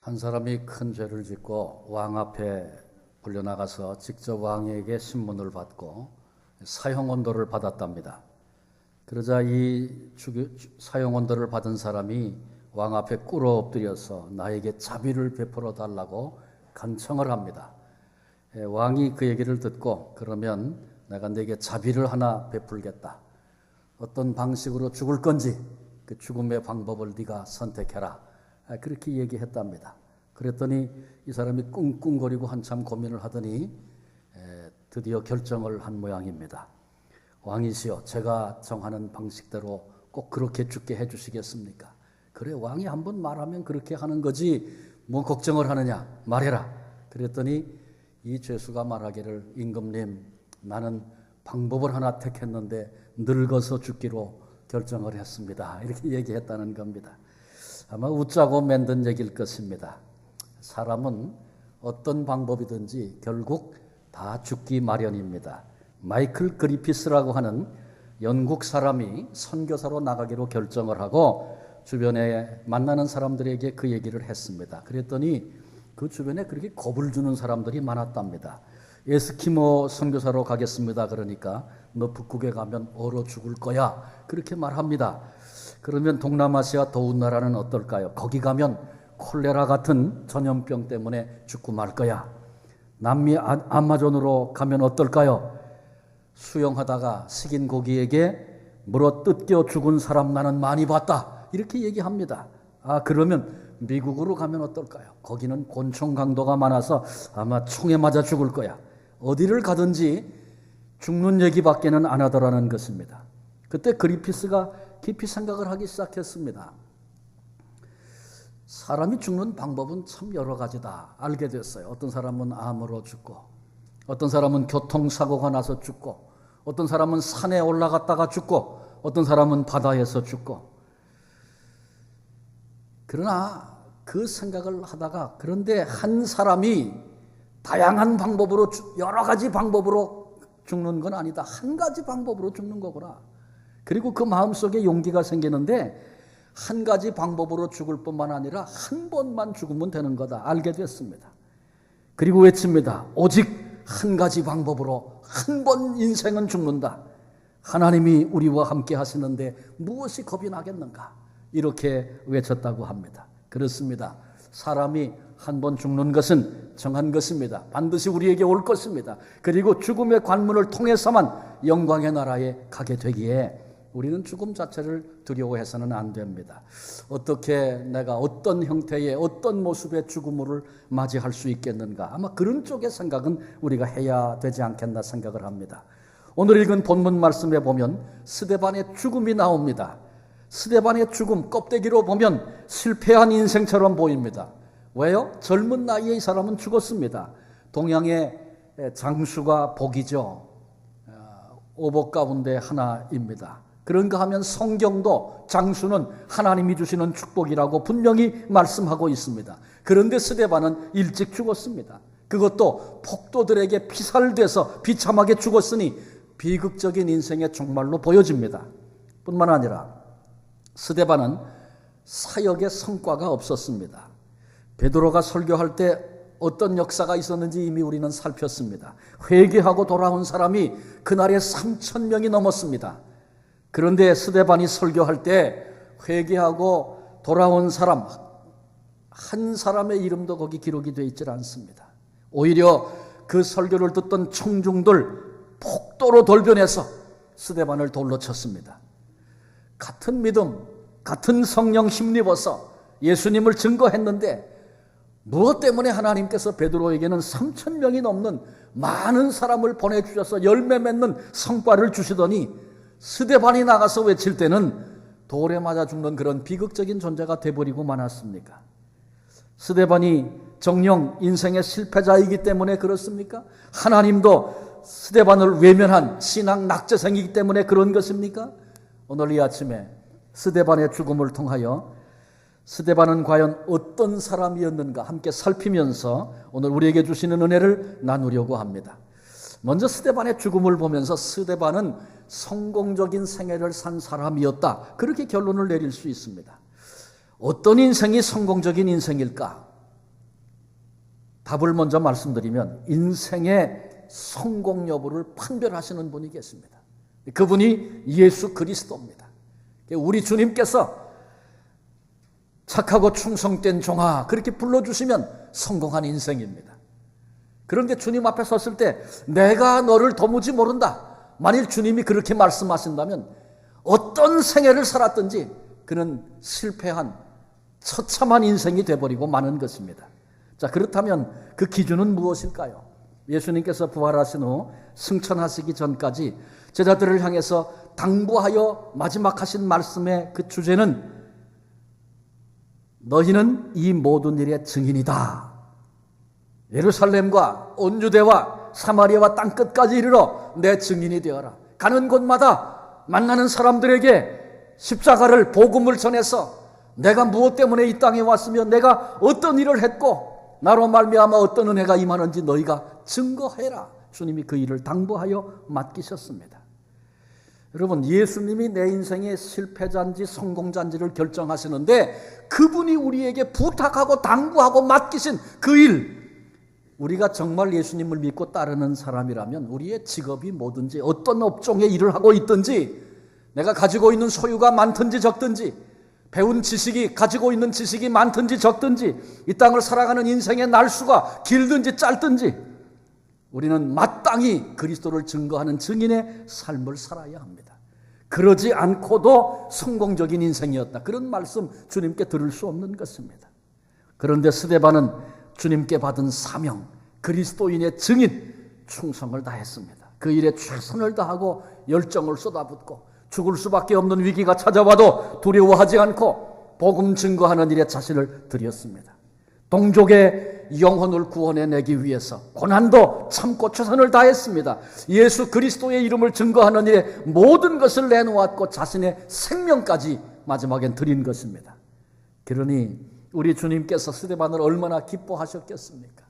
한 사람이 큰 죄를 짓고 왕 앞에 불려나가서 직접 왕에게 신문을 받고 사형언도를 받았답니다. 그러자 이 사형언도를 받은 사람이 왕 앞에 꿇어 엎드려서 나에게 자비를 베풀어 달라고 간청을 합니다. 왕이 그 얘기를 듣고 그러면 내가 네게 자비를 하나 베풀겠다. 어떤 방식으로 죽을 건지 그 죽음의 방법을 네가 선택해라. 그렇게 얘기했답니다. 그랬더니 이 사람이 꿍꿍거리고 한참 고민을 하더니 드디어 결정을 한 모양입니다. 왕이시여, 제가 정하는 방식대로 꼭 그렇게 죽게 해주시겠습니까? 그래, 왕이 한번 말하면 그렇게 하는 거지 뭐 걱정을 하느냐, 말해라. 그랬더니 이 죄수가 말하기를, 임금님, 나는 방법을 하나 택했는데 늙어서 죽기로 결정을 했습니다. 이렇게 얘기했다는 겁니다. 아마 웃자고 만든 얘기일 것입니다. 사람은 어떤 방법이든지 결국 다 죽기 마련입니다. 마이클 그리피스라고 하는 영국 사람이 선교사로 나가기로 결정을 하고 주변에 만나는 사람들에게 그 얘기를 했습니다. 그랬더니 그 주변에 그렇게 겁을 주는 사람들이 많았답니다. 에스키모 선교사로 가겠습니다. 그러니까 너 북극에 가면 얼어 죽을 거야. 그렇게 말합니다. 그러면 동남아시아 더운 나라는 어떨까요? 거기 가면 콜레라 같은 전염병 때문에 죽고 말 거야. 남미 아마존으로 가면 어떨까요? 수영하다가 식인 고기에게 물어 뜯겨 죽은 사람 나는 많이 봤다. 이렇게 얘기합니다. 그러면 미국으로 가면 어떨까요? 거기는 곤충 강도가 많아서 아마 총에 맞아 죽을 거야. 어디를 가든지 죽는 얘기밖에는 안 하더라는 것입니다. 그때 그리피스가 깊이 생각을 하기 시작했습니다. 사람이 죽는 방법은 참 여러 가지다 알게 됐어요. 어떤 사람은 암으로 죽고, 어떤 사람은 교통사고가 나서 죽고, 어떤 사람은 산에 올라갔다가 죽고, 어떤 사람은 바다에서 죽고. 그러나 그 생각을 하다가, 그런데 한 사람이 다양한 방법으로, 여러 가지 방법으로 죽는 건 아니다. 한 가지 방법으로 죽는 거구나. 그리고 그 마음속에 용기가 생기는데 한 가지 방법으로 죽을 뿐만 아니라 한 번만 죽으면 되는 거다 알게 됐습니다. 그리고 외칩니다. 오직 한 가지 방법으로 한 번 인생은 죽는다. 하나님이 우리와 함께 하시는데 무엇이 겁이 나겠는가? 이렇게 외쳤다고 합니다. 그렇습니다. 사람이 한 번 죽는 것은 정한 것입니다. 반드시 우리에게 올 것입니다. 그리고 죽음의 관문을 통해서만 영광의 나라에 가게 되기에 우리는 죽음 자체를 두려워해서는 안 됩니다. 어떻게 내가 어떤 형태의 어떤 모습의 죽음을 맞이할 수 있겠는가? 아마 그런 쪽의 생각은 우리가 해야 되지 않겠나 생각을 합니다. 오늘 읽은 본문 말씀에 보면 스데반의 죽음이 나옵니다. 스데반의 죽음, 껍데기로 보면 실패한 인생처럼 보입니다. 왜요? 젊은 나이에 이 사람은 죽었습니다. 동양의 장수가 복이죠. 오복 가운데 하나입니다. 그런가 하면 성경도 장수는 하나님이 주시는 축복이라고 분명히 말씀하고 있습니다. 그런데 스데반은 일찍 죽었습니다. 그것도 폭도들에게 피살돼서 비참하게 죽었으니 비극적인 인생의 종말로 보여집니다. 뿐만 아니라 스데반은 사역의 성과가 없었습니다. 베드로가 설교할 때 어떤 역사가 있었는지 이미 우리는 살폈습니다. 회개하고 돌아온 사람이 그날에 3,000명이 넘었습니다. 그런데 스데반이 설교할 때 회개하고 돌아온 사람 한 사람의 이름도 거기 기록이 되어 있지 않습니다. 오히려 그 설교를 듣던 청중들 폭도로 돌변해서 스데반을 돌로 쳤습니다. 같은 믿음, 같은 성령 힘입어서 예수님을 증거했는데 무엇 때문에 하나님께서 베드로에게는 3,000명이 넘는 많은 사람을 보내주셔서 열매 맺는 성과를 주시더니 스데반이 나가서 외칠 때는 돌에 맞아 죽는 그런 비극적인 존재가 돼버리고 말았습니까? 스데반이 정녕 인생의 실패자이기 때문에 그렇습니까? 하나님도 스데반을 외면한 신앙 낙제생이기 때문에 그런 것입니까? 오늘 이 아침에 스데반의 죽음을 통하여 스데반은 과연 어떤 사람이었는가 함께 살피면서 오늘 우리에게 주시는 은혜를 나누려고 합니다. 먼저 스데반의 죽음을 보면서 스데반은 성공적인 생애를 산 사람이었다. 그렇게 결론을 내릴 수 있습니다. 어떤 인생이 성공적인 인생일까? 답을 먼저 말씀드리면 인생의 성공 여부를 판별하시는 분이 계십니다. 그분이 예수 그리스도입니다. 우리 주님께서 착하고 충성된 종아 그렇게 불러주시면 성공한 인생입니다. 그런데 주님 앞에 섰을 때 내가 너를 도무지 모른다. 만일 주님이 그렇게 말씀하신다면 어떤 생애를 살았든지 그는 실패한 처참한 인생이 되어버리고 마는 것입니다. 자, 그렇다면 그 기준은 무엇일까요? 예수님께서 부활하신 후 승천하시기 전까지 제자들을 향해서 당부하여 마지막 하신 말씀의 그 주제는 너희는 이 모든 일의 증인이다. 예루살렘과 온 유대와 사마리아와 땅끝까지 이르러 내 증인이 되어라. 가는 곳마다 만나는 사람들에게 십자가를 복음을 전해서 내가 무엇 때문에 이 땅에 왔으며 내가 어떤 일을 했고 나로 말미암아 어떤 은혜가 임하는지 너희가 증거해라. 주님이 그 일을 당부하여 맡기셨습니다. 여러분, 예수님이 내 인생의 실패자인지 성공자인지를 결정하시는데 그분이 우리에게 부탁하고 당부하고 맡기신 그 일, 우리가 정말 예수님을 믿고 따르는 사람이라면 우리의 직업이 뭐든지 어떤 업종에 일을 하고 있든지 내가 가지고 있는 소유가 많든지 적든지 배운 지식이 가지고 있는 지식이 많든지 적든지 이 땅을 살아가는 인생의 날수가 길든지 짧든지 우리는 마땅히 그리스도를 증거하는 증인의 삶을 살아야 합니다. 그러지 않고도 성공적인 인생이었다. 그런 말씀 주님께 들을 수 없는 것입니다. 그런데 스데반은 주님께 받은 사명, 그리스도인의 증인, 충성을 다했습니다. 그 일에 최선을 다하고 열정을 쏟아붓고 죽을 수밖에 없는 위기가 찾아와도 두려워하지 않고 복음 증거하는 일에 자신을 들였습니다. 동족의 영혼을 구원해내기 위해서 고난도 참고 최선을 다했습니다. 예수 그리스도의 이름을 증거하는 일에 모든 것을 내놓았고 자신의 생명까지 마지막엔 드린 것입니다. 그러니 우리 주님께서 스데반을 얼마나 기뻐하셨겠습니까?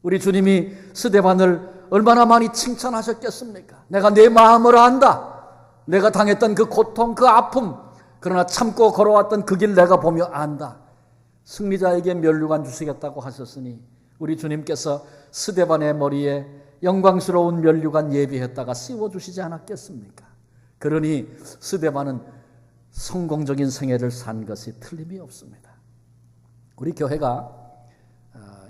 우리 주님이 스데반을 얼마나 많이 칭찬하셨겠습니까? 내가 내 마음을 안다. 내가 당했던 그 고통, 그 아픔, 그러나 참고 걸어왔던 그 길 내가 보며 안다. 승리자에게 면류관 주시겠다고 하셨으니 우리 주님께서 스데반의 머리에 영광스러운 면류관 예비했다가 씌워주시지 않았겠습니까? 그러니 스데반은 성공적인 생애를 산 것이 틀림이 없습니다. 우리 교회가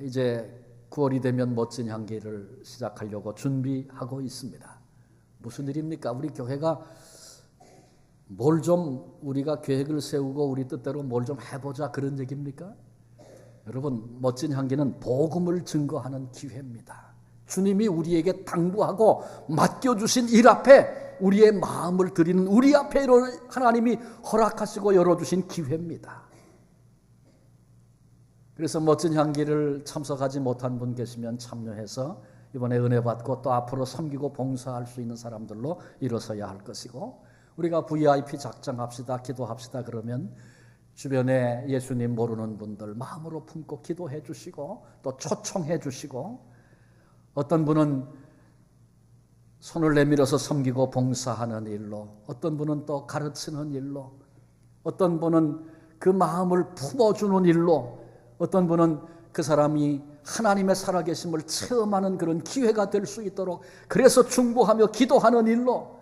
이제 9월이 되면 멋진 향기를 시작하려고 준비하고 있습니다. 무슨 일입니까? 우리 교회가 뭘 좀 우리가 계획을 세우고 우리 뜻대로 뭘 좀 해보자 그런 얘기입니까? 여러분, 멋진 향기는 복음을 증거하는 기회입니다. 주님이 우리에게 당부하고 맡겨주신 일 앞에 우리의 마음을 드리는 우리 앞에 하나님이 허락하시고 열어주신 기회입니다. 그래서 멋진 향기를 참석하지 못한 분 계시면 참여해서 이번에 은혜 받고 또 앞으로 섬기고 봉사할 수 있는 사람들로 일어서야 할 것이고, 우리가 VIP 작정합시다, 기도합시다 그러면 주변에 예수님 모르는 분들 마음으로 품고 기도해 주시고 또 초청해 주시고, 어떤 분은 손을 내밀어서 섬기고 봉사하는 일로, 어떤 분은 또 가르치는 일로, 어떤 분은 그 마음을 품어주는 일로, 어떤 분은 그 사람이 하나님의 살아계심을 체험하는 그런 기회가 될 수 있도록, 그래서 중보하며 기도하는 일로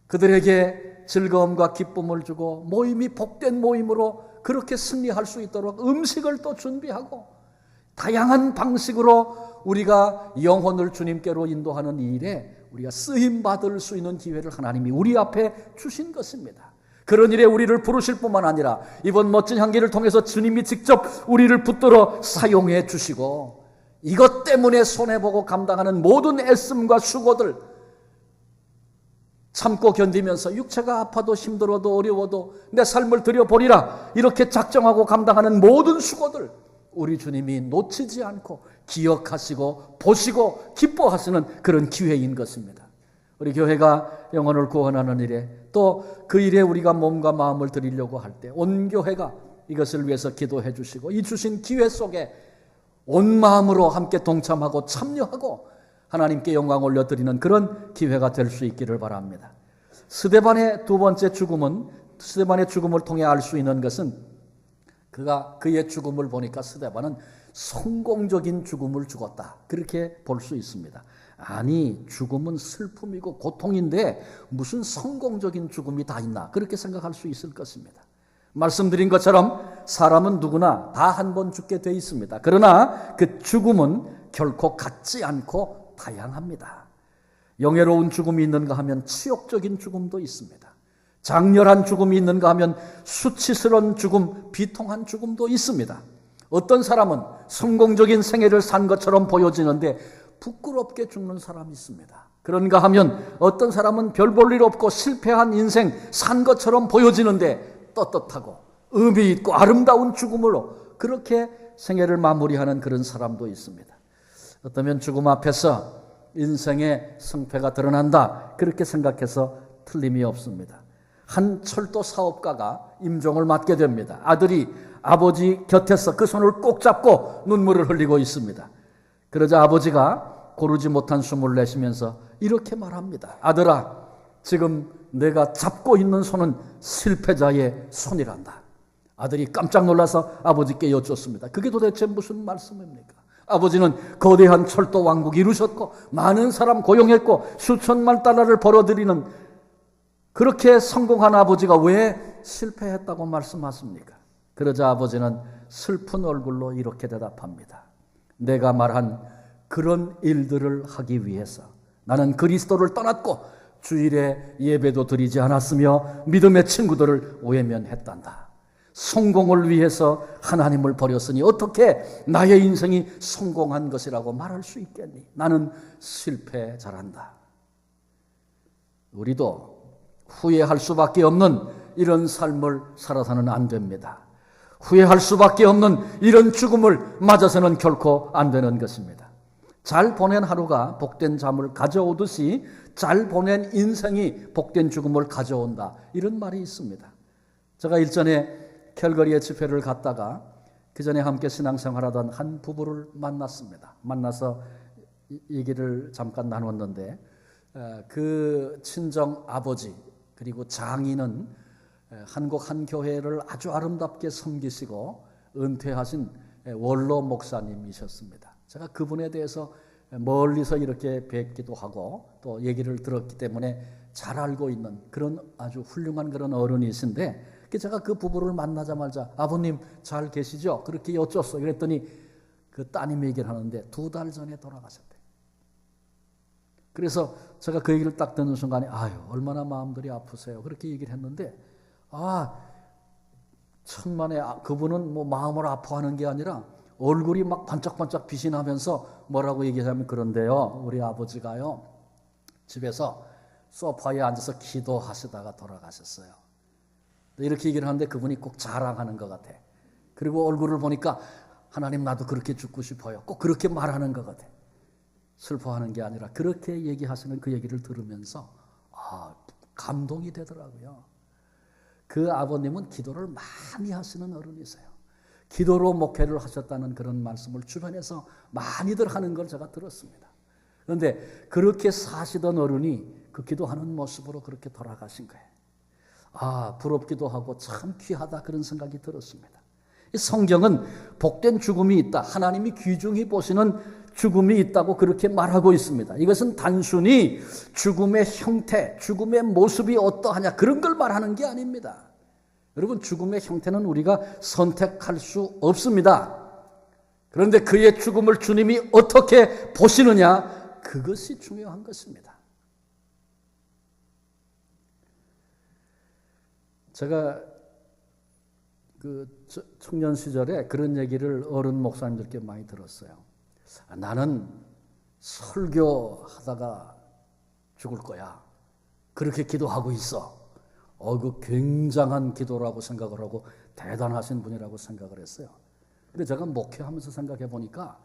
그들에게 즐거움과 기쁨을 주고 모임이 복된 모임으로 그렇게 승리할 수 있도록 음식을 또 준비하고 다양한 방식으로 우리가 영혼을 주님께로 인도하는 일에 우리가 쓰임받을 수 있는 기회를 하나님이 우리 앞에 주신 것입니다. 그런 일에 우리를 부르실 뿐만 아니라 이번 멋진 향기를 통해서 주님이 직접 우리를 붙들어 사용해 주시고, 이것 때문에 손해보고 감당하는 모든 애씀과 수고들 참고 견디면서 육체가 아파도 힘들어도 어려워도 내 삶을 들여보리라 이렇게 작정하고 감당하는 모든 수고들 우리 주님이 놓치지 않고 기억하시고 보시고 기뻐하시는 그런 기회인 것입니다. 우리 교회가 영혼을 구원하는 일에 또 그 일에 우리가 몸과 마음을 드리려고 할 때 온 교회가 이것을 위해서 기도해 주시고 이 주신 기회 속에 온 마음으로 함께 동참하고 참여하고 하나님께 영광 올려드리는 그런 기회가 될 수 있기를 바랍니다. 스데반의 두 번째 죽음은, 스데반의 죽음을 통해 알 수 있는 것은 그의 죽음을 보니까 스데반은 성공적인 죽음을 죽었다. 그렇게 볼 수 있습니다. 아니, 죽음은 슬픔이고 고통인데 무슨 성공적인 죽음이 다 있나? 그렇게 생각할 수 있을 것입니다. 말씀드린 것처럼 사람은 누구나 다 한 번 죽게 돼 있습니다. 그러나 그 죽음은 결코 같지 않고 다양합니다. 영예로운 죽음이 있는가 하면 치욕적인 죽음도 있습니다. 장렬한 죽음이 있는가 하면 수치스러운 죽음, 비통한 죽음도 있습니다. 어떤 사람은 성공적인 생애를 산 것처럼 보여지는데 부끄럽게 죽는 사람이 있습니다. 그런가 하면 어떤 사람은 별 볼 일 없고 실패한 인생 산 것처럼 보여지는데 떳떳하고 의미 있고 아름다운 죽음으로 그렇게 생애를 마무리하는 그런 사람도 있습니다. 어쩌면 죽음 앞에서 인생의 성패가 드러난다, 그렇게 생각해서 틀림이 없습니다. 한 철도 사업가가 임종을 맞게 됩니다. 아들이 아버지 곁에서 그 손을 꼭 잡고 눈물을 흘리고 있습니다. 그러자 아버지가 고르지 못한 숨을 내쉬면서 이렇게 말합니다. 아들아, 지금 내가 잡고 있는 손은 실패자의 손이란다. 아들이 깜짝 놀라서 아버지께 여쭙습니다. 그게 도대체 무슨 말씀입니까? 아버지는 거대한 철도 왕국 이루셨고 많은 사람 고용했고 수천만 달러를 벌어들이는 그렇게 성공한 아버지가 왜 실패했다고 말씀하십니까? 그러자 아버지는 슬픈 얼굴로 이렇게 대답합니다. 내가 말한 그런 일들을 하기 위해서 나는 그리스도를 떠났고 주일에 예배도 드리지 않았으며 믿음의 친구들을 외면했단다. 성공을 위해서 하나님을 버렸으니 어떻게 나의 인생이 성공한 것이라고 말할 수 있겠니? 나는 실패자란다. 우리도 후회할 수밖에 없는 이런 삶을 살아서는 안 됩니다. 후회할 수밖에 없는 이런 죽음을 맞아서는 결코 안 되는 것입니다. 잘 보낸 하루가 복된 잠을 가져오듯이 잘 보낸 인생이 복된 죽음을 가져온다, 이런 말이 있습니다. 제가 일전에 캘거리에 집회를 갔다가 그 전에 함께 신앙생활하던 한 부부를 만났습니다. 만나서 얘기를 잠깐 나눴는데 그 친정 아버지 그리고 장인은 한국 한 교회를 아주 아름답게 섬기시고 은퇴하신 원로 목사님이셨습니다. 제가 그분에 대해서 멀리서 이렇게 뵙기도 하고 또 얘기를 들었기 때문에 잘 알고 있는 그런 아주 훌륭한 그런 어른이신데, 제가 그 부부를 만나자마자 아버님 잘 계시죠? 그렇게 여쭸어요. 그랬더니 그 따님이 얘기를 하는데 2달 전에 돌아가셨대요. 그래서 제가 그 얘기를 딱 듣는 순간에 아유, 얼마나 마음들이 아프세요. 그렇게 얘기를 했는데, 천만에 그분은 뭐 마음을 아파하는 게 아니라 얼굴이 막 반짝반짝 빛이 나면서 뭐라고 얘기하면, 그런데요, 우리 아버지가요 집에서 소파에 앉아서 기도하시다가 돌아가셨어요. 이렇게 얘기를 하는데 그분이 꼭 자랑하는 것 같아. 그리고 얼굴을 보니까 하나님 나도 그렇게 죽고 싶어요. 꼭 그렇게 말하는 것 같아. 슬퍼하는 게 아니라 그렇게 얘기하시는 그 얘기를 들으면서 감동이 되더라고요. 그 아버님은 기도를 많이 하시는 어른이세요. 기도로 목회를 하셨다는 그런 말씀을 주변에서 많이들 하는 걸 제가 들었습니다. 그런데 그렇게 사시던 어른이 그 기도하는 모습으로 그렇게 돌아가신 거예요. 부럽기도 하고 참 귀하다, 그런 생각이 들었습니다. 성경은 복된 죽음이 있다, 하나님이 귀중히 보시는 죽음이 있다고 그렇게 말하고 있습니다. 이것은 단순히 죽음의 형태, 죽음의 모습이 어떠하냐 그런 걸 말하는 게 아닙니다. 여러분, 죽음의 형태는 우리가 선택할 수 없습니다. 그런데 그의 죽음을 주님이 어떻게 보시느냐, 그것이 중요한 것입니다. 제가 그 청년 시절에 그런 얘기를 어른 목사님들께 많이 들었어요. 나는 설교하다가 죽을 거야. 그렇게 기도하고 있어. 그 굉장한 기도라고 생각을 하고 대단하신 분이라고 생각을 했어요. 근데 제가 목회하면서 생각해 보니까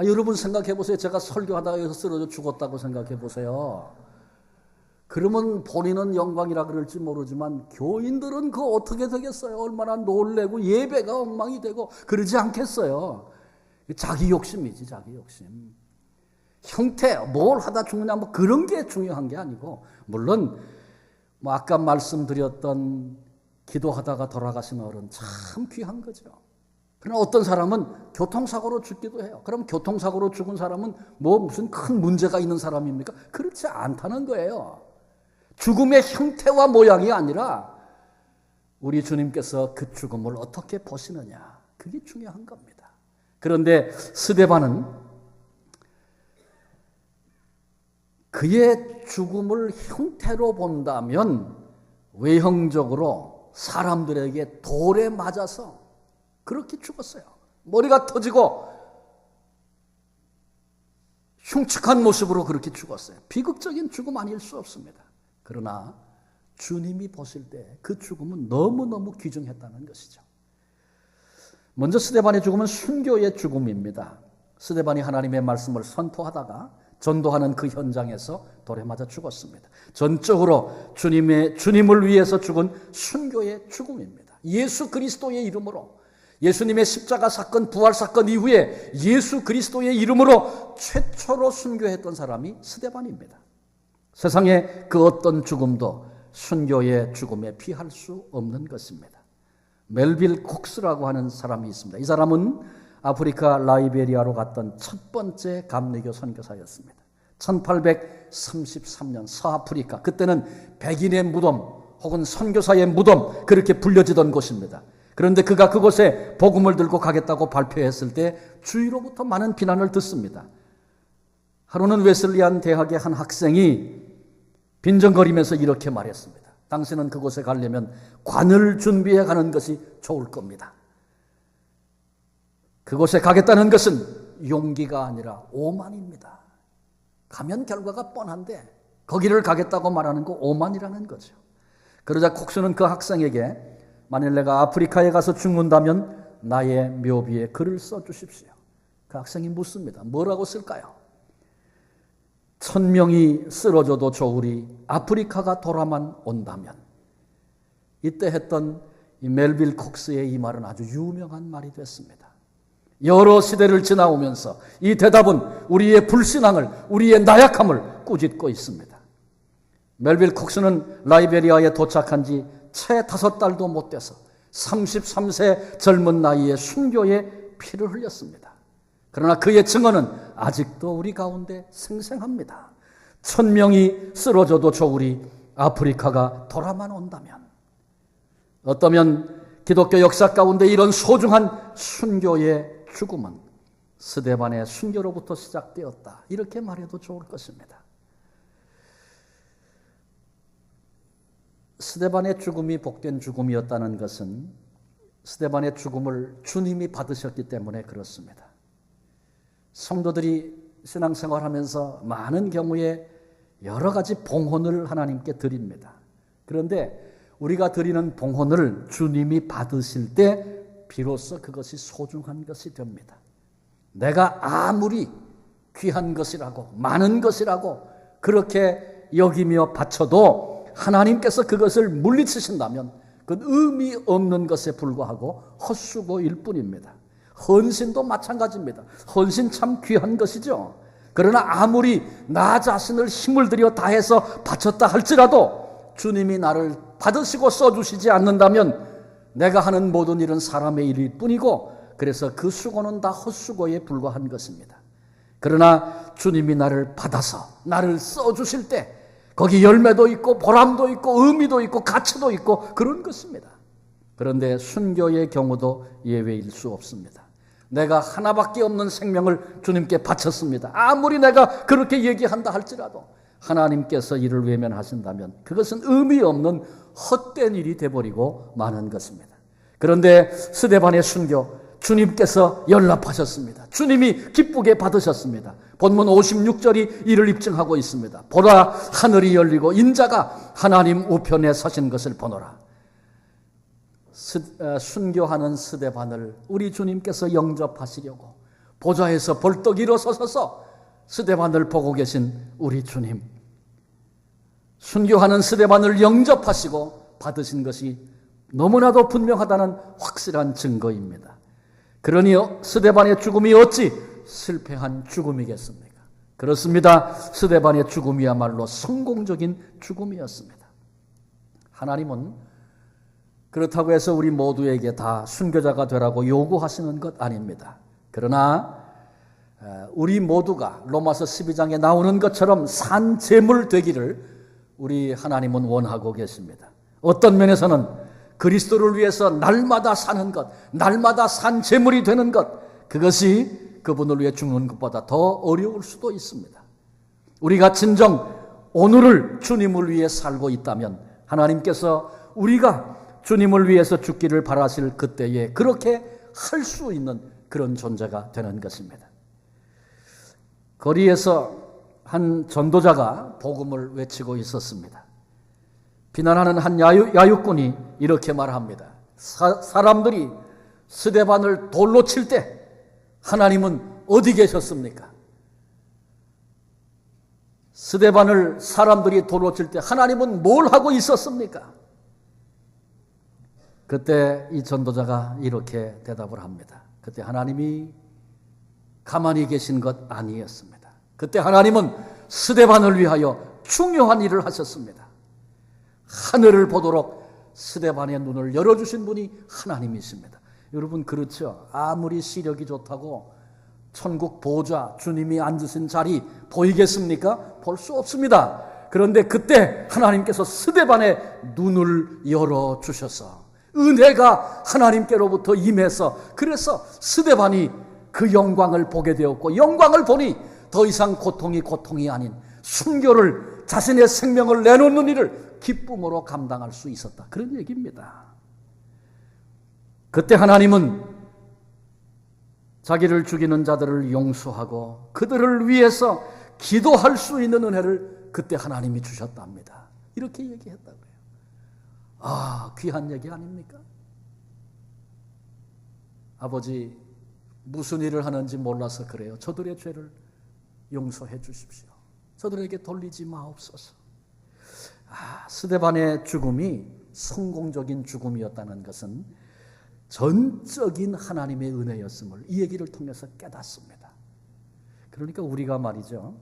여러분 생각해 보세요. 제가 설교하다가 여기서 쓰러져 죽었다고 생각해 보세요. 그러면 본인은 영광이라 그럴지 모르지만 교인들은 그거 어떻게 되겠어요? 얼마나 놀래고 예배가 엉망이 되고 그러지 않겠어요? 자기 욕심이지, 자기 욕심. 형태, 뭘 하다 죽느냐, 뭐 그런 게 중요한 게 아니고, 물론 뭐 아까 말씀드렸던 기도하다가 돌아가신 어른 참 귀한 거죠. 그러나 어떤 사람은 교통사고로 죽기도 해요. 그럼 교통사고로 죽은 사람은 뭐 무슨 큰 문제가 있는 사람입니까? 그렇지 않다는 거예요. 죽음의 형태와 모양이 아니라 우리 주님께서 그 죽음을 어떻게 보시느냐, 그게 중요한 겁니다. 그런데 스데반은 그의 죽음을 형태로 본다면 외형적으로 사람들에게 돌에 맞아서 그렇게 죽었어요. 머리가 터지고 흉측한 모습으로 그렇게 죽었어요. 비극적인 죽음 아닐 수 없습니다. 그러나 주님이 보실 때 그 죽음은 너무너무 귀중했다는 것이죠. 먼저 스데반의 죽음은 순교의 죽음입니다. 스데반이 하나님의 말씀을 선포하다가 전도하는 그 현장에서 돌에 맞아 죽었습니다. 전적으로 주님을 위해서 죽은 순교의 죽음입니다. 예수 그리스도의 이름으로, 예수님의 십자가 사건, 부활 사건 이후에 예수 그리스도의 이름으로 최초로 순교했던 사람이 스데반입니다. 세상에 그 어떤 죽음도 순교의 죽음에 피할 수 없는 것입니다. 멜빌 콕스라고 하는 사람이 있습니다. 이 사람은 아프리카 라이베리아로 갔던 첫 번째 감리교 선교사였습니다. 1833년 서아프리카, 그때는 백인의 무덤 혹은 선교사의 무덤 그렇게 불려지던 곳입니다. 그런데 그가 그곳에 복음을 들고 가겠다고 발표했을 때 주위로부터 많은 비난을 듣습니다. 하루는 웨슬리안 대학의 한 학생이 빈정거리면서 이렇게 말했습니다. 당신은 그곳에 가려면 관을 준비해 가는 것이 좋을 겁니다. 그곳에 가겠다는 것은 용기가 아니라 오만입니다. 가면 결과가 뻔한데 거기를 가겠다고 말하는 거 오만이라는 거죠. 그러자 콕스는 그 학생에게 만일 내가 아프리카에 가서 죽는다면 나의 묘비에 글을 써주십시오. 그 학생이 묻습니다. 뭐라고 쓸까요? 1000명이 쓰러져도 좋으리 아프리카가 돌아만 온다면. 이때 했던 이 멜빌 콕스의 이 말은 아주 유명한 말이 됐습니다. 여러 시대를 지나오면서 이 대답은 우리의 불신앙을, 우리의 나약함을 꾸짖고 있습니다. 멜빌 콕스는 라이베리아에 도착한 지 채 5달도 못 돼서 33세 젊은 나이에 순교의 피를 흘렸습니다. 그러나 그의 증언은 아직도 우리 가운데 생생합니다. 1000명이 쓰러져도 좋으리 아프리카가 돌아만 온다면. 어떠면 기독교 역사 가운데 이런 소중한 순교의 죽음은 스데반의 순교로부터 시작되었다, 이렇게 말해도 좋을 것입니다. 스데반의 죽음이 복된 죽음이었다는 것은 스데반의 죽음을 주님이 받으셨기 때문에 그렇습니다. 성도들이 신앙생활하면서 많은 경우에 여러 가지 봉헌을 하나님께 드립니다. 그런데 우리가 드리는 봉헌을 주님이 받으실 때 비로소 그것이 소중한 것이 됩니다. 내가 아무리 귀한 것이라고, 많은 것이라고 그렇게 여기며 바쳐도 하나님께서 그것을 물리치신다면 그건 의미 없는 것에 불과하고 헛수고일 뿐입니다. 헌신도 마찬가지입니다. 헌신 참 귀한 것이죠. 그러나 아무리 나 자신을 힘을 들여 다해서 바쳤다 할지라도 주님이 나를 받으시고 써주시지 않는다면 내가 하는 모든 일은 사람의 일일 뿐이고, 그래서 그 수고는 다 헛수고에 불과한 것입니다. 그러나 주님이 나를 받아서 나를 써주실 때 거기 열매도 있고 보람도 있고 의미도 있고 가치도 있고 그런 것입니다. 그런데 순교의 경우도 예외일 수 없습니다. 내가 하나밖에 없는 생명을 주님께 바쳤습니다. 아무리 내가 그렇게 얘기한다 할지라도 하나님께서 이를 외면하신다면 그것은 의미 없는 헛된 일이 돼버리고 마는 것입니다. 그런데 스데반의 순교, 주님께서 연락하셨습니다. 주님이 기쁘게 받으셨습니다. 본문 56절이 이를 입증하고 있습니다. 보라, 하늘이 열리고 인자가 하나님 우편에 서신 것을 보노라. 순교하는 스데반을 우리 주님께서 영접하시려고 보좌에서 벌떡 일어서셔서 스데반을 보고 계신 우리 주님, 순교하는 스데반을 영접하시고 받으신 것이 너무나도 분명하다는 확실한 증거입니다. 그러니 스데반의 죽음이 어찌 실패한 죽음이겠습니까? 그렇습니다. 스데반의 죽음이야말로 성공적인 죽음이었습니다. 하나님은 그렇다고 해서 우리 모두에게 다 순교자가 되라고 요구하시는 것 아닙니다. 그러나 우리 모두가 로마서 12장에 나오는 것처럼 산 제물 되기를 우리 하나님은 원하고 계십니다. 어떤 면에서는 그리스도를 위해서 날마다 사는 것, 날마다 산 제물이 되는 것, 그것이 그분을 위해 죽는 것보다 더 어려울 수도 있습니다. 우리가 진정 오늘을 주님을 위해 살고 있다면 하나님께서 우리가 주님을 위해서 죽기를 바라실 그때에 그렇게 할 수 있는 그런 존재가 되는 것입니다. 거리에서 한 전도자가 복음을 외치고 있었습니다. 비난하는 한 야유꾼이 이렇게 말합니다. 사람들이 스데반을 돌로 칠 때 하나님은 어디 계셨습니까? 스데반을 사람들이 돌로 칠 때 하나님은 뭘 하고 있었습니까? 그때 이 전도자가 이렇게 대답을 합니다. 그때 하나님이 가만히 계신 것 아니었습니다. 그때 하나님은 스데반을 위하여 중요한 일을 하셨습니다. 하늘을 보도록 스데반의 눈을 열어주신 분이 하나님이십니다. 여러분 그렇죠? 아무리 시력이 좋다고 천국 보좌 주님이 앉으신 자리 보이겠습니까? 볼 수 없습니다. 그런데 그때 하나님께서 스데반의 눈을 열어주셔서 은혜가 하나님께로부터 임해서 그래서 스데반이 그 영광을 보게 되었고 영광을 보니 더 이상 고통이 아닌 순교를 자신의 생명을 내놓는 일을 기쁨으로 감당할 수 있었다. 그런 얘기입니다. 그때 하나님은 자기를 죽이는 자들을 용서하고 그들을 위해서 기도할 수 있는 은혜를 그때 하나님이 주셨답니다. 이렇게 얘기했다고요. 아, 귀한 얘기 아닙니까? 아버지, 무슨 일을 하는지 몰라서 그래요. 저들의 죄를 용서해 주십시오. 저들에게 돌리지 마옵소서. 스데반의 죽음이 성공적인 죽음이었다는 것은 전적인 하나님의 은혜였음을 이 얘기를 통해서 깨닫습니다. 그러니까 우리가 말이죠.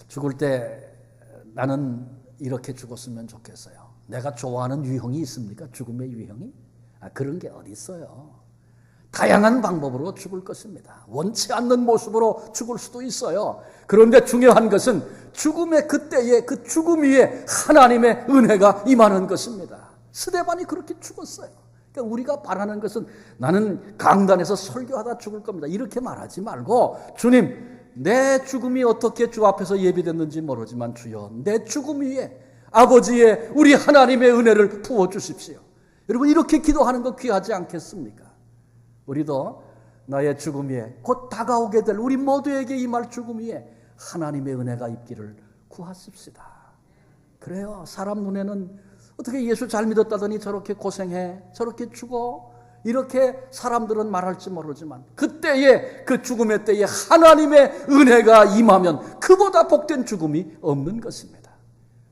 죽을 때 나는 이렇게 죽었으면 좋겠어요. 내가 좋아하는 유형이 있습니까? 죽음의 유형이? 그런 게 어디 있어요. 다양한 방법으로 죽을 것입니다. 원치 않는 모습으로 죽을 수도 있어요. 그런데 중요한 것은 죽음의 그때의 그 죽음 위에 하나님의 은혜가 임하는 것입니다. 스데반이 그렇게 죽었어요. 그러니까 우리가 바라는 것은 나는 강단에서 설교하다 죽을 겁니다. 이렇게 말하지 말고 주님, 내 죽음이 어떻게 주 앞에서 예비됐는지 모르지만 주여, 내 죽음 위에 아버지의 우리 하나님의 은혜를 부어주십시오. 여러분 이렇게 기도하는 거 귀하지 않겠습니까? 우리도 나의 죽음 위에 곧 다가오게 될 우리 모두에게 임할 죽음 위에 하나님의 은혜가 있기를 구하십시다. 그래요. 사람 눈에는 어떻게 예수 잘 믿었다더니 저렇게 고생해, 저렇게 죽어, 이렇게 사람들은 말할지 모르지만 그때에 그 죽음의 때에 하나님의 은혜가 임하면 그보다 복된 죽음이 없는 것입니다.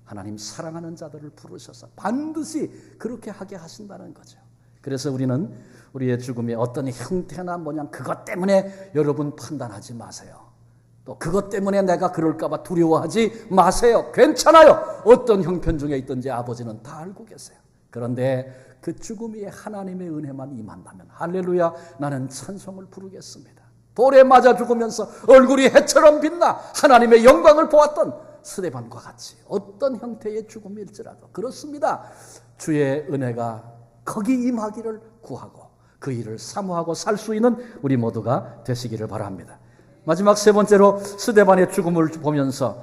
하나님 사랑하는 자들을 부르셔서 반드시 그렇게 하게 하신다는 거죠. 그래서 우리는 우리의 죽음이 어떤 형태나 모양 그것 때문에 여러분 판단하지 마세요. 또 그것 때문에 내가 그럴까 봐 두려워하지 마세요. 괜찮아요. 어떤 형편 중에 있든지 아버지는 다 알고 계세요. 그런데 그 죽음 위에 하나님의 은혜만 임한다면 할렐루야, 나는 찬송을 부르겠습니다. 돌에 맞아 죽으면서 얼굴이 해처럼 빛나 하나님의 영광을 보았던 스데반과 같이 어떤 형태의 죽음일지라도 그렇습니다. 주의 은혜가 거기 임하기를 구하고 그 일을 사모하고 살 수 있는 우리 모두가 되시기를 바랍니다. 마지막 세 번째로 스데반의 죽음을 보면서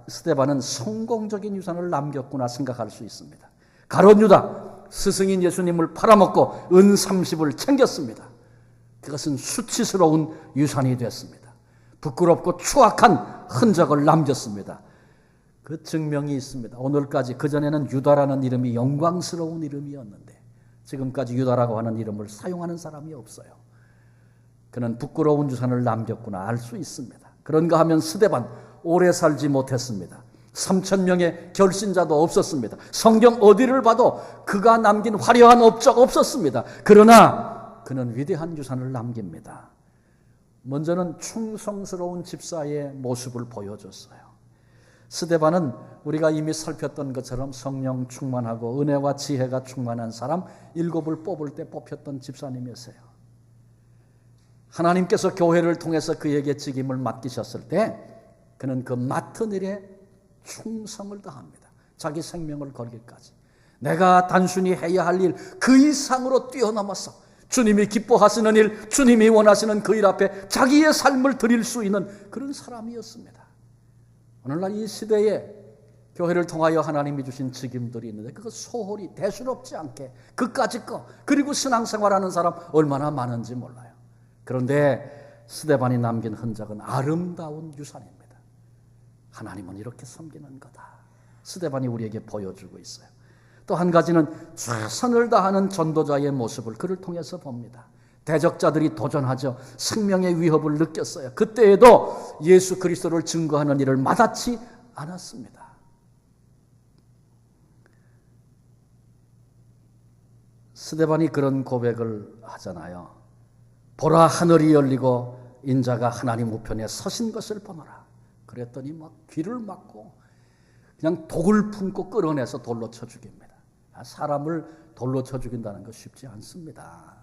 스데반은 성공적인 유산을 남겼구나 생각할 수 있습니다. 가룟 유다 스승인 예수님을 팔아먹고 은 30을 챙겼습니다. 그것은 수치스러운 유산이 됐습니다. 부끄럽고 추악한 흔적을 남겼습니다. 그 증명이 있습니다. 오늘까지 그전에는 유다라는 이름이 영광스러운 이름이었는데 지금까지 유다라고 하는 이름을 사용하는 사람이 없어요. 그는 부끄러운 유산을 남겼구나 알 수 있습니다. 그런가 하면 스데반 오래 살지 못했습니다. 3,000명의 결신자도 없었습니다. 성경 어디를 봐도 그가 남긴 화려한 업적 없었습니다. 그러나 그는 위대한 유산을 남깁니다. 먼저는 충성스러운 집사의 모습을 보여줬어요. 스데반은 우리가 이미 살폈던 것처럼 성령 충만하고 은혜와 지혜가 충만한 사람 7을 뽑을 때 뽑혔던 집사님이었어요. 하나님께서 교회를 통해서 그에게 직임을 맡기셨을 때 그는 그 맡은 일에 충성을 다합니다. 자기 생명을 걸기까지. 내가 단순히 해야 할 일 그 이상으로 뛰어넘어서 주님이 기뻐하시는 일, 주님이 원하시는 그 일 앞에 자기의 삶을 드릴 수 있는 그런 사람이었습니다. 오늘날 이 시대에 교회를 통하여 하나님이 주신 직임들이 있는데 그거 소홀히 대수롭지 않게 그까짓 거, 그리고 신앙생활하는 사람 얼마나 많은지 몰라요. 그런데 스데반이 남긴 흔적은 아름다운 유산입니다. 하나님은 이렇게 섬기는 거다. 스데반이 우리에게 보여주고 있어요. 또 한 가지는 최선을 다하는 전도자의 모습을 그를 통해서 봅니다. 대적자들이 도전하죠. 생명의 위협을 느꼈어요. 그때에도 예수 그리스도를 증거하는 일을 마다치 않았습니다. 스데반이 그런 고백을 하잖아요. 보라, 하늘이 열리고 인자가 하나님 우편에 서신 것을 보노라. 그랬더니 막 귀를 막고 그냥 독을 품고 끌어내서 돌로 쳐 죽입니다. 사람을 돌로 쳐 죽인다는 거 쉽지 않습니다.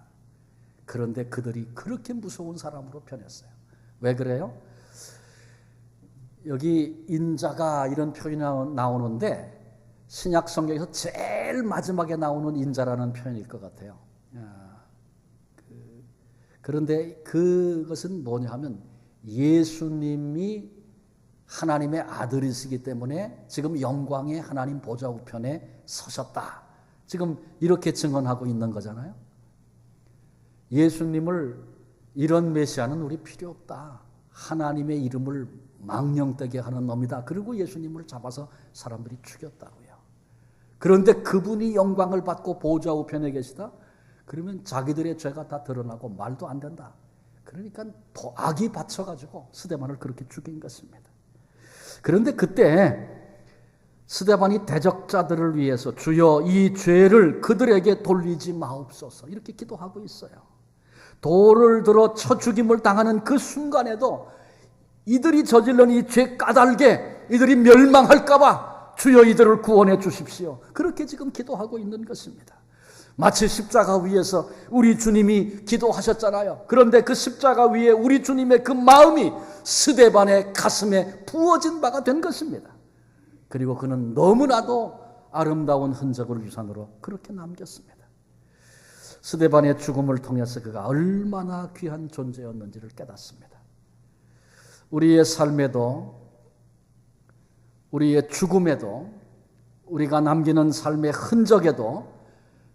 그런데 그들이 그렇게 무서운 사람으로 변했어요. 왜 그래요? 여기 인자가 이런 표현이 나오는데 신약 성경에서 제일 마지막에 나오는 인자라는 표현일 것 같아요. 그런데 그것은 뭐냐 하면 예수님이 하나님의 아들이시기 때문에 지금 영광의 하나님 보좌 우편에 서셨다. 지금 이렇게 증언하고 있는 거잖아요. 예수님을 이런 메시아는 우리 필요 없다. 하나님의 이름을 망령되게 하는 놈이다. 그리고 예수님을 잡아서 사람들이 죽였다고요. 그런데 그분이 영광을 받고 보좌 우편에 계시다? 그러면 자기들의 죄가 다 드러나고 말도 안 된다. 그러니까 더 악이 받쳐가지고 스데반을 그렇게 죽인 것입니다. 그런데 그때 스데반이 대적자들을 위해서 주여 이 죄를 그들에게 돌리지 마옵소서 이렇게 기도하고 있어요. 돌을 들어 쳐 죽임을 당하는 그 순간에도 이들이 저질른 이 죄 까닭에 이들이 멸망할까 봐 주여 이들을 구원해 주십시오. 그렇게 지금 기도하고 있는 것입니다. 마치 십자가 위에서 우리 주님이 기도하셨잖아요. 그런데 그 십자가 위에 우리 주님의 그 마음이 스데반의 가슴에 부어진 바가 된 것입니다. 그리고 그는 너무나도 아름다운 흔적을 유산으로 그렇게 남겼습니다. 스데반의 죽음을 통해서 그가 얼마나 귀한 존재였는지를 깨닫습니다. 우리의 삶에도 우리의 죽음에도 우리가 남기는 삶의 흔적에도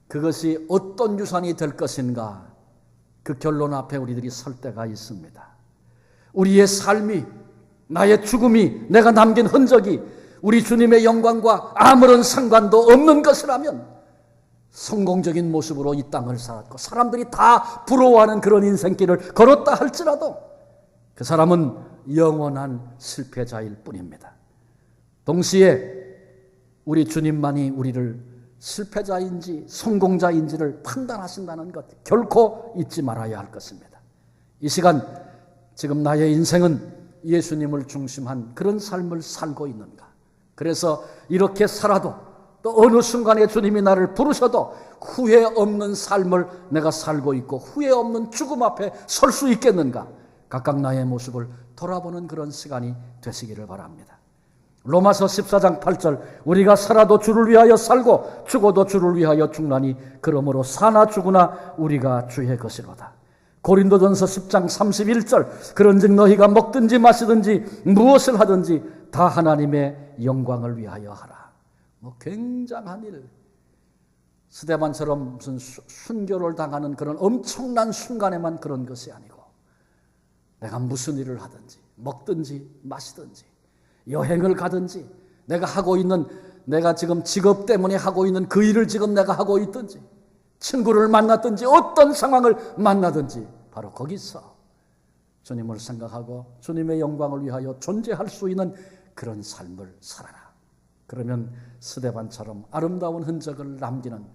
그것이 어떤 유산이 될 것인가 그 결론 앞에 우리들이 설 때가 있습니다. 우리의 삶이, 나의 죽음이, 내가 남긴 흔적이 우리 주님의 영광과 아무런 상관도 없는 것이라면 성공적인 모습으로 이 땅을 살았고 사람들이 다 부러워하는 그런 인생길을 걸었다 할지라도 그 사람은 영원한 실패자일 뿐입니다. 동시에 우리 주님만이 우리를 실패자인지 성공자인지를 판단하신다는 것 결코 잊지 말아야 할 것입니다. 이 시간 지금 나의 인생은 예수님을 중심한 그런 삶을 살고 있는가? 그래서 이렇게 살아도 또 어느 순간에 주님이 나를 부르셔도 후회 없는 삶을 내가 살고 있고 후회 없는 죽음 앞에 설 수 있겠는가? 각각 나의 모습을 돌아보는 그런 시간이 되시기를 바랍니다. 로마서 14장 8절 우리가 살아도 주를 위하여 살고 죽어도 주를 위하여 죽나니 그러므로 사나 죽으나 우리가 주의 것이로다. 고린도전서 10장 31절 그런즉 너희가 먹든지 마시든지 무엇을 하든지 다 하나님의 영광을 위하여 하라. 굉장한 일. 스데반처럼 무슨 순교를 당하는 그런 엄청난 순간에만 그런 것이 아니고 내가 무슨 일을 하든지 먹든지 마시든지 여행을 가든지 내가 지금 직업 때문에 하고 있는 그 일을 지금 내가 하고 있든지 친구를 만났든지 어떤 상황을 만나든지 바로 거기서 주님을 생각하고 주님의 영광을 위하여 존재할 수 있는 그런 삶을 살아라. 그러면 스데반처럼 아름다운 흔적을 남기는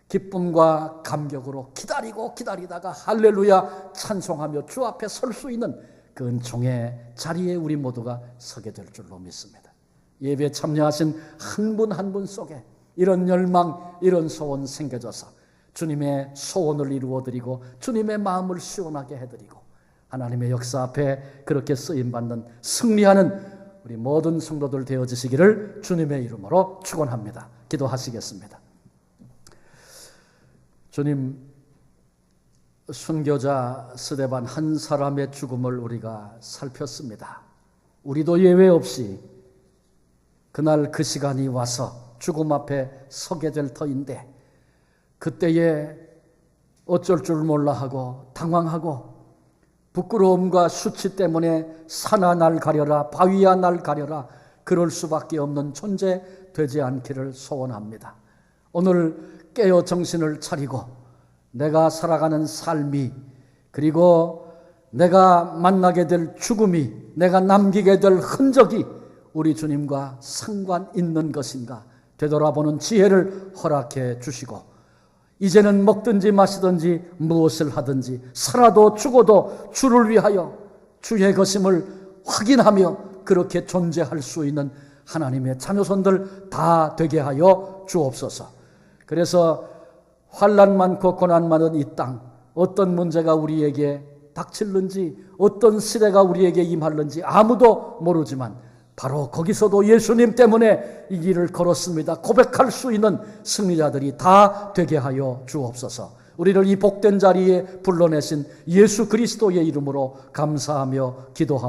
기쁨과 감격으로 기다리다가 할렐루야 찬송하며 주 앞에 설 수 있는 그 은총의 자리에 우리 모두가 서게 될 줄로 믿습니다. 예배 참여하신 한 분 한 분 속에 이런 열망, 이런 소원 생겨져서 주님의 소원을 이루어드리고 주님의 마음을 시원하게 해드리고 하나님의 역사 앞에 그렇게 쓰임받는 승리하는 우리 모든 성도들 되어지시기를 주님의 이름으로 축원합니다. 기도하시겠습니다. 주님, 순교자 스데반 한 사람의 죽음을 우리가 살폈습니다. 우리도 예외 없이 그날 그 시간이 와서 죽음 앞에 서게 될 터인데 그때에 어쩔 줄 몰라 하고 당황하고 부끄러움과 수치 때문에 산아 날 가려라, 바위야 날 가려라, 그럴 수밖에 없는 존재 되지 않기를 소원합니다. 오늘 깨어 정신을 차리고 내가 살아가는 삶이, 그리고 내가 만나게 될 죽음이, 내가 남기게 될 흔적이 우리 주님과 상관 있는 것인가 되돌아보는 지혜를 허락해 주시고, 이제는 먹든지 마시든지 무엇을 하든지 살아도 죽어도 주를 위하여 주의 것임을 확인하며 그렇게 존재할 수 있는 하나님의 자녀손들 다 되게 하여 주옵소서. 그래서 환난 많고 고난 많은 이 땅, 어떤 문제가 우리에게 닥칠는지, 어떤 시대가 우리에게 임할는지 아무도 모르지만 바로 거기서도 예수님 때문에 이 길을 걸었습니다, 고백할 수 있는 승리자들이 다 되게 하여 주옵소서. 우리를 이 복된 자리에 불러내신 예수 그리스도의 이름으로 감사하며 기도합니다.